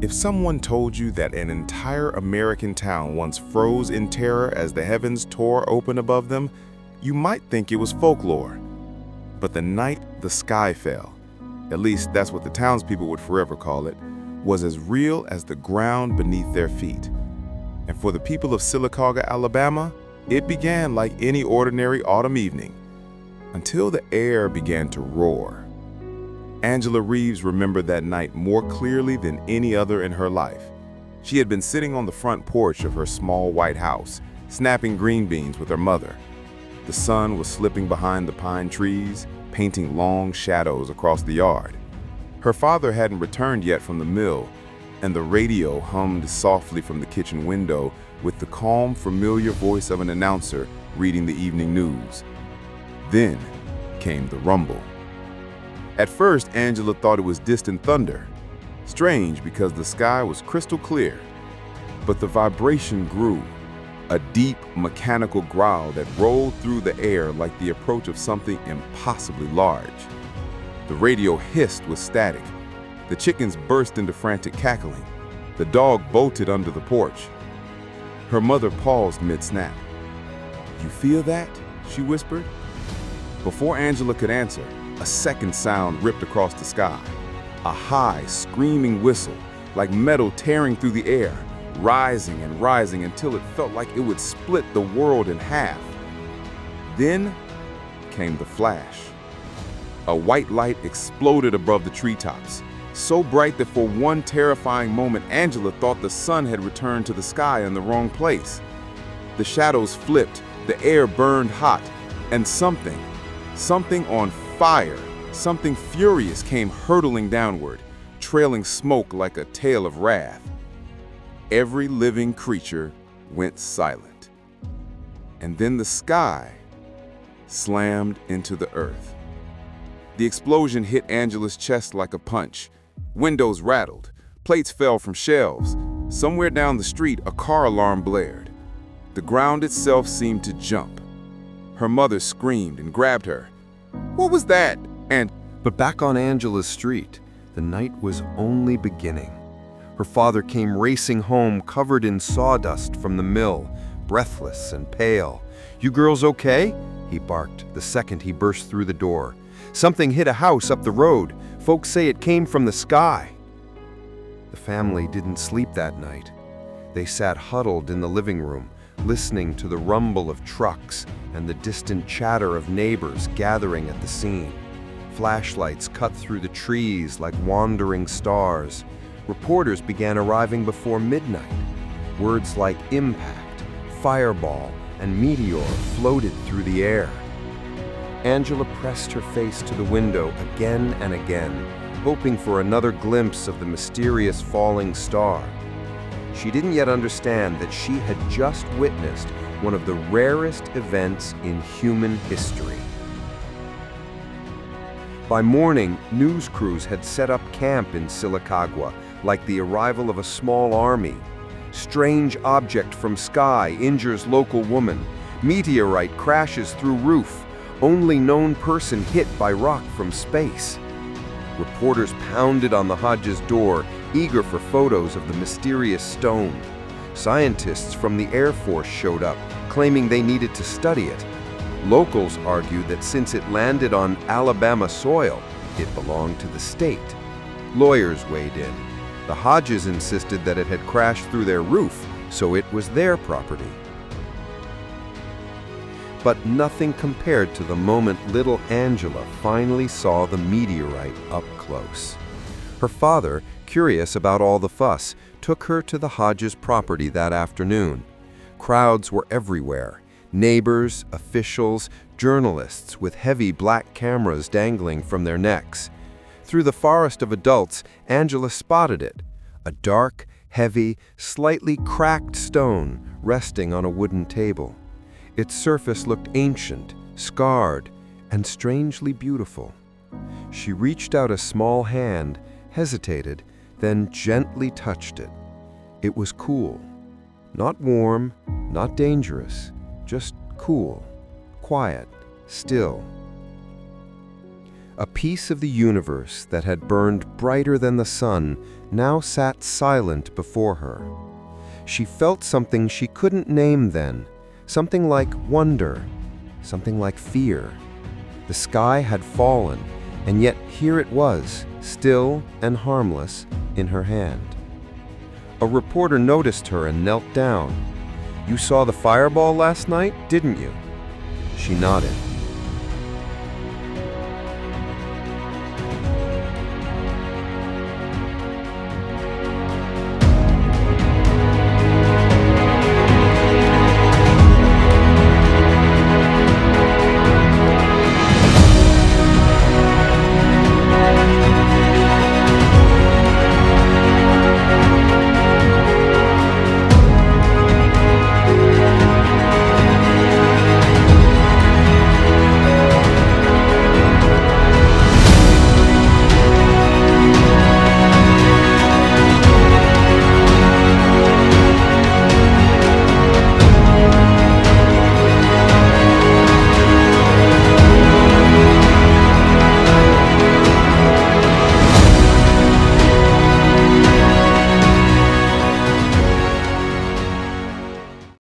If someone told you that an entire American town once froze in terror as the heavens tore open above them, you might think it was folklore. But the night the sky fell, at least that's what the townspeople would forever call it, was as real as the ground beneath their feet. And for the people of Sylacauga, Alabama, it began like any ordinary autumn evening, until the air began to roar. Angela Reeves remembered that night more clearly than any other in her life. She had been sitting on the front porch of her small white house, snapping green beans with her mother. The sun was slipping behind the pine trees, painting long shadows across the yard. Her father hadn't returned yet from the mill, and the radio hummed softly from the kitchen window with the calm, familiar voice of an announcer reading the evening news. Then came the rumble. At first, Angela thought it was distant thunder. Strange, because the sky was crystal clear. But the vibration grew, a deep, mechanical growl that rolled through the air like the approach of something impossibly large. The radio hissed with static. The chickens burst into frantic cackling. The dog bolted under the porch. Her mother paused mid-snap. "You feel that?" she whispered. Before Angela could answer, a second sound ripped across the sky. A high, screaming whistle, like metal tearing through the air, rising and rising until it felt like it would split the world in half. Then came the flash. A white light exploded above the treetops, so bright that for one terrifying moment, Angela thought the sun had returned to the sky in the wrong place. The shadows flipped, the air burned hot, and something on fire, something furious came hurtling downward, trailing smoke like a tail of wrath. Every living creature went silent. And then the sky slammed into the earth. The explosion hit Angela's chest like a punch. Windows rattled, plates fell from shelves. Somewhere down the street, a car alarm blared. The ground itself seemed to jump. Her mother screamed and grabbed her. "What was that?" But back on Angela's street, the night was only beginning. Her father came racing home covered in sawdust from the mill, breathless and pale. "You girls okay?" he barked the second he burst through the door. "Something hit a house up the road. Folks say it came from the sky." The family didn't sleep that night. They sat huddled in the living room, listening to the rumble of trucks and the distant chatter of neighbors gathering at the scene. Flashlights cut through the trees like wandering stars. Reporters began arriving before midnight. Words like impact, fireball, and meteor floated through the air. Angela pressed her face to the window again and again, hoping for another glimpse of the mysterious falling star. She didn't yet understand that she had just witnessed one of the rarest events in human history. By morning, news crews had set up camp in Sylacauga, like the arrival of a small army. Strange object from sky injures local woman. Meteorite crashes through roof. Only known person hit by rock from space. Reporters pounded on the Hodges' door, eager for photos of the mysterious stone. Scientists from the Air Force showed up, claiming they needed to study it. Locals argued that since it landed on Alabama soil, it belonged to the state. Lawyers weighed in. The Hodges insisted that it had crashed through their roof, so it was their property. But nothing compared to the moment little Angela finally saw the meteorite up close. Her father, curious about all the fuss, took her to the Hodges property that afternoon. Crowds were everywhere. Neighbors, officials, journalists with heavy black cameras dangling from their necks. Through the forest of adults, Angela spotted it, a dark, heavy, slightly cracked stone resting on a wooden table. Its surface looked ancient, scarred, and strangely beautiful. She reached out a small hand, hesitated, then gently touched it. It was cool. Not warm, not dangerous, just cool, quiet, still. A piece of the universe that had burned brighter than the sun now sat silent before her. She felt something she couldn't name then, something like wonder, something like fear. The sky had fallen, and yet here it was, still and harmless, in her hand. A reporter noticed her and knelt down. "You saw the fireball last night, didn't you?" She nodded.